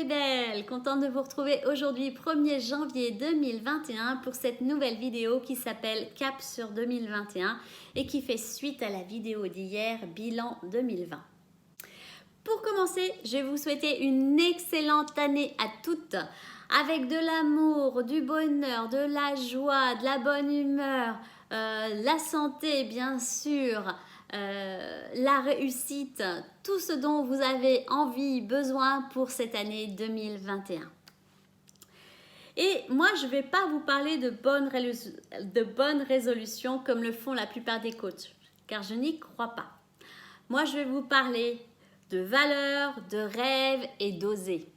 mes belles, contente de vous retrouver aujourd'hui 1er janvier 2021 pour cette nouvelle vidéo qui s'appelle Cap sur 2021 et qui fait suite à la vidéo d'hier Bilan 2020. Pour commencer, je vais vous souhaiter une excellente année à toutes avec de l'amour, du bonheur, de la joie, de la bonne humeur, la santé bien sûr, la réussite, tout ce dont vous avez envie, besoin pour cette année 2021. Et moi, je ne vais pas vous parler de bonnes résolutions comme le font la plupart des coachs, car je n'y crois pas. Moi, je vais vous parler de valeurs, de rêves et d'oser.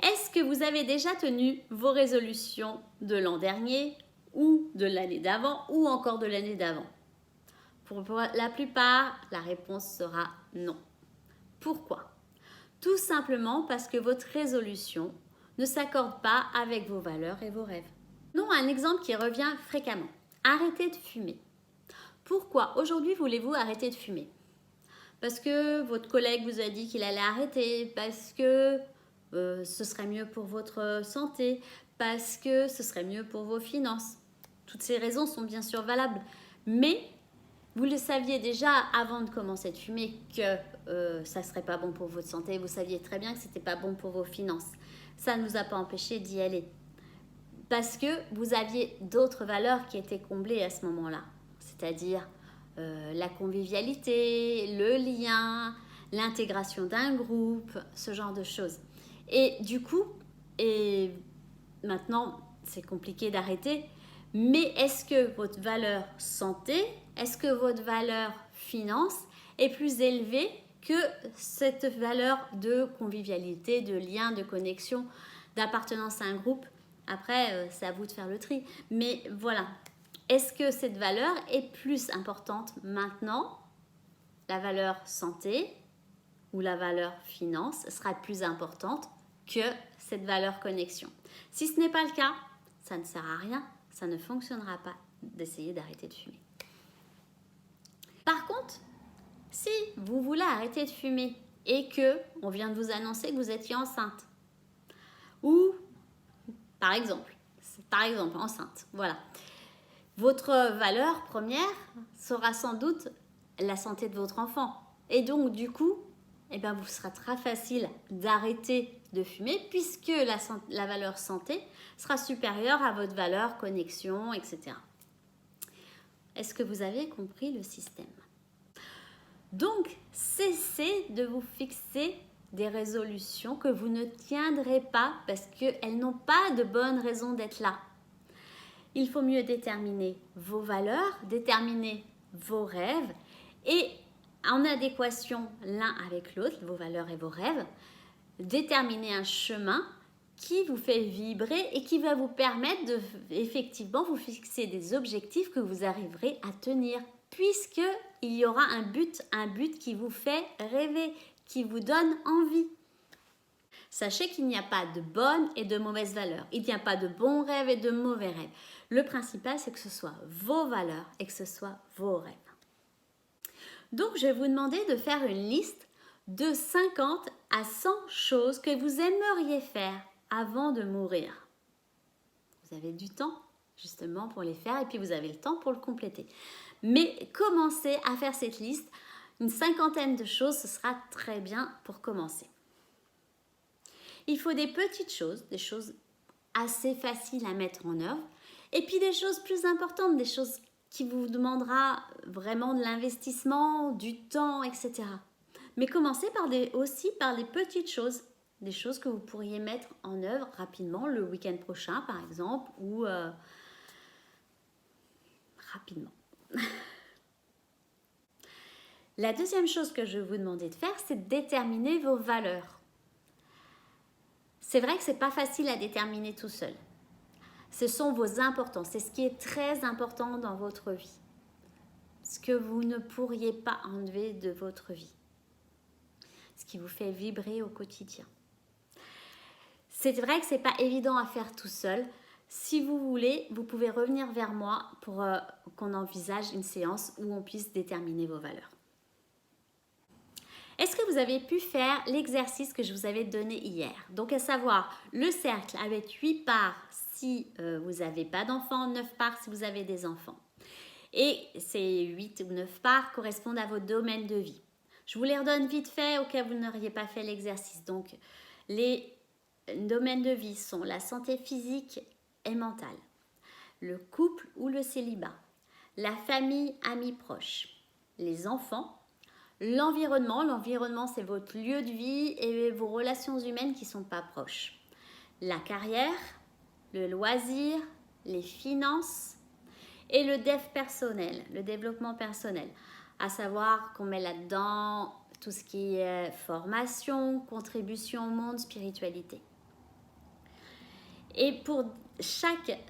Est-ce que vous avez déjà tenu vos résolutions de l'an dernier ou de l'année d'avant ou encore de l'année d'avant? Pour la plupart, la réponse sera non. Pourquoi? Tout simplement parce que votre résolution ne s'accorde pas avec vos valeurs et vos rêves. Non, un exemple qui revient fréquemment. Arrêtez de fumer. Pourquoi aujourd'hui voulez-vous arrêter de fumer? Parce que votre collègue vous a dit qu'il allait arrêter, parce que ce serait mieux pour votre santé, parce que ce serait mieux pour vos finances. Toutes ces raisons sont bien sûr valables, mais vous le saviez déjà avant de commencer de fumer que ça ne serait pas bon pour votre santé. Vous saviez très bien que ce n'était pas bon pour vos finances. Ça ne nous a pas empêché d'y aller. Parce que vous aviez d'autres valeurs qui étaient comblées à ce moment-là. C'est-à-dire la convivialité, le lien, l'intégration d'un groupe, ce genre de choses. Et du coup, maintenant, c'est compliqué d'arrêter. Mais est-ce que votre valeur santé, est-ce que votre valeur finance est plus élevée que cette valeur de convivialité, de lien, de connexion, d'appartenance à un groupe? Après, c'est à vous de faire le tri. Mais voilà, est-ce que cette valeur est plus importante maintenant? La valeur santé ou la valeur finance sera plus importante que cette valeur connexion. Si ce n'est pas le cas, ça ne sert à rien. Ça ne fonctionnera pas d'essayer d'arrêter de fumer. Par contre, si vous voulez arrêter de fumer et que on vient de vous annoncer que vous étiez enceinte, ou par exemple enceinte, voilà, votre valeur première sera sans doute la santé de votre enfant. Et donc du coup, vous sera très facile d'arrêter de fumer puisque la valeur santé sera supérieure à votre valeur connexion, etc. Est-ce que vous avez compris le système? Donc, cessez de vous fixer des résolutions que vous ne tiendrez pas parce qu'elles n'ont pas de bonnes raisons d'être là. Il faut mieux déterminer vos valeurs, déterminer vos rêves et en adéquation l'un avec l'autre, vos valeurs et vos rêves, déterminer un chemin qui vous fait vibrer et qui va vous permettre de effectivement vous fixer des objectifs que vous arriverez à tenir puisqu'il y aura un but qui vous fait rêver, qui vous donne envie. Sachez qu'il n'y a pas de bonnes et de mauvaises valeurs. Il n'y a pas de bons rêves et de mauvais rêves. Le principal, c'est que ce soit vos valeurs et que ce soit vos rêves. Donc, je vais vous demander de faire une liste de 50 à 100 choses que vous aimeriez faire avant de mourir. Vous avez du temps justement pour les faire et puis vous avez le temps pour le compléter. Mais commencez à faire cette liste. Une cinquantaine de choses, ce sera très bien pour commencer. Il faut des petites choses, des choses assez faciles à mettre en œuvre et puis des choses plus importantes, des choses qui vous demandera vraiment de l'investissement, du temps, etc. Mais commencez aussi par des petites choses, des choses que vous pourriez mettre en œuvre rapidement le week-end prochain par exemple ou rapidement. La deuxième chose que je vais vous demander de faire, c'est de déterminer vos valeurs. C'est vrai que ce n'est pas facile à déterminer tout seul. Ce sont vos importances, c'est ce qui est très important dans votre vie. Ce que vous ne pourriez pas enlever de votre vie. Ce qui vous fait vibrer au quotidien. C'est vrai que ce n'est pas évident à faire tout seul. Si vous voulez, vous pouvez revenir vers moi pour qu'on envisage une séance où on puisse déterminer vos valeurs. Est-ce que vous avez pu faire l'exercice que je vous avais donné hier? Donc à savoir le cercle avec 8 parts si vous n'avez pas d'enfants, 9 parts si vous avez des enfants. Et ces 8 ou 9 parts correspondent à vos domaines de vie. Je vous les redonne vite fait au cas où vous n'auriez pas fait l'exercice. Donc les domaines de vie sont la santé physique et mentale, le couple ou le célibat, la famille, amis proches, les enfants, l'environnement. L'environnement, c'est votre lieu de vie et vos relations humaines qui ne sont pas proches. La carrière, le loisir, les finances et le dev personnel, le développement personnel. À savoir qu'on met là-dedans tout ce qui est formation, contribution au monde, spiritualité. Et pour chaque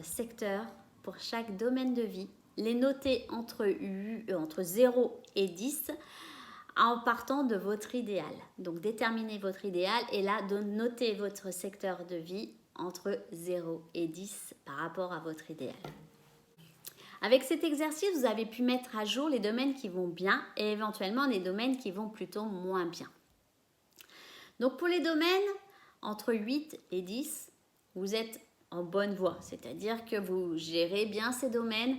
secteur, pour chaque domaine de vie, les noter entre 0 et 10 en partant de votre idéal. Donc déterminez votre idéal et là, notez votre secteur de vie entre 0 et 10 par rapport à votre idéal. Avec cet exercice, vous avez pu mettre à jour les domaines qui vont bien et éventuellement les domaines qui vont plutôt moins bien. Donc pour les domaines entre 8 et 10, vous êtes en bonne voie, c'est-à-dire que vous gérez bien ces domaines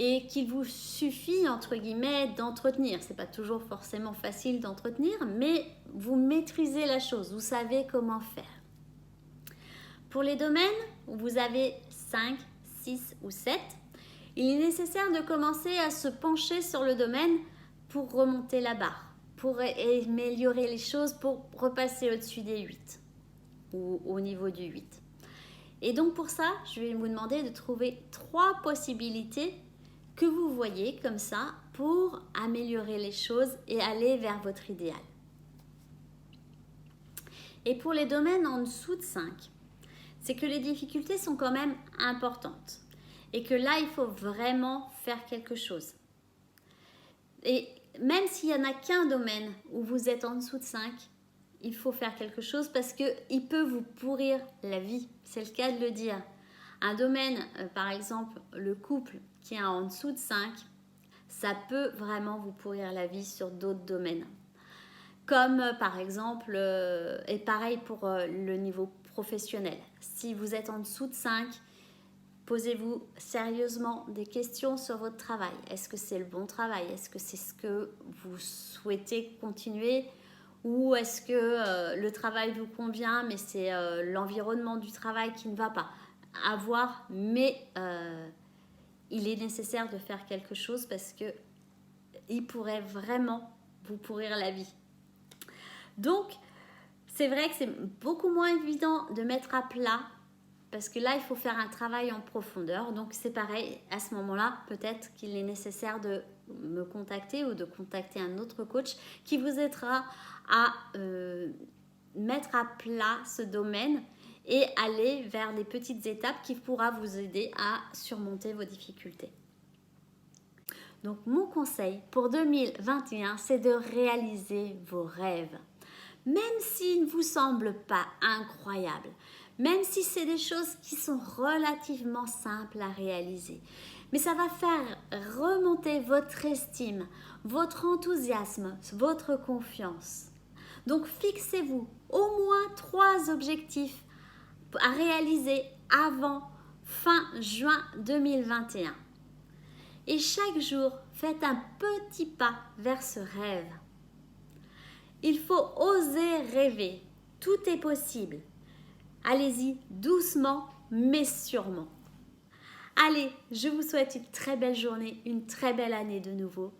et qu'il vous suffit, entre guillemets, d'entretenir. Ce n'est pas toujours forcément facile d'entretenir, mais vous maîtrisez la chose, vous savez comment faire. Pour les domaines où vous avez 5, 6 ou 7, il est nécessaire de commencer à se pencher sur le domaine pour remonter la barre, pour améliorer les choses, pour repasser au-dessus des 8 ou au niveau du 8. Et donc pour ça, je vais vous demander de trouver 3 possibilités que vous voyez comme ça pour améliorer les choses et aller vers votre idéal. Et pour les domaines en dessous de 5, c'est que les difficultés sont quand même importantes et que là, il faut vraiment faire quelque chose. Et même s'il n'y en a qu'un domaine où vous êtes en dessous de 5, il faut faire quelque chose parce qu'il peut vous pourrir la vie. C'est le cas de le dire. Un domaine, par exemple, le couple qui est en dessous de 5, ça peut vraiment vous pourrir la vie sur d'autres domaines. Comme par exemple, et pareil pour le niveau professionnel. Si vous êtes en dessous de 5, posez-vous sérieusement des questions sur votre travail. Est-ce que c'est le bon travail? Est-ce que c'est ce que vous souhaitez continuer? Ou est-ce que le travail vous convient, mais c'est l'environnement du travail qui ne va pas? À voir, mais il est nécessaire de faire quelque chose parce qu'il pourrait vraiment vous pourrir la vie. Donc, c'est vrai que c'est beaucoup moins évident de mettre à plat parce que là, il faut faire un travail en profondeur. Donc, c'est pareil, à ce moment-là, peut-être qu'il est nécessaire de me contacter ou de contacter un autre coach qui vous aidera à mettre à plat ce domaine et aller vers des petites étapes qui pourra vous aider à surmonter vos difficultés. Donc, mon conseil pour 2021, c'est de réaliser vos rêves. Même s'ils ne vous semblent pas incroyables, même si c'est des choses qui sont relativement simples à réaliser. Mais ça va faire remonter votre estime, votre enthousiasme, votre confiance. Donc, fixez-vous au moins 3 objectifs à réaliser avant fin juin 2021. Et chaque jour, faites un petit pas vers ce rêve. Il faut oser rêver. Tout est possible. Allez-y doucement, mais sûrement. Allez, je vous souhaite une très belle journée, une très belle année de nouveau.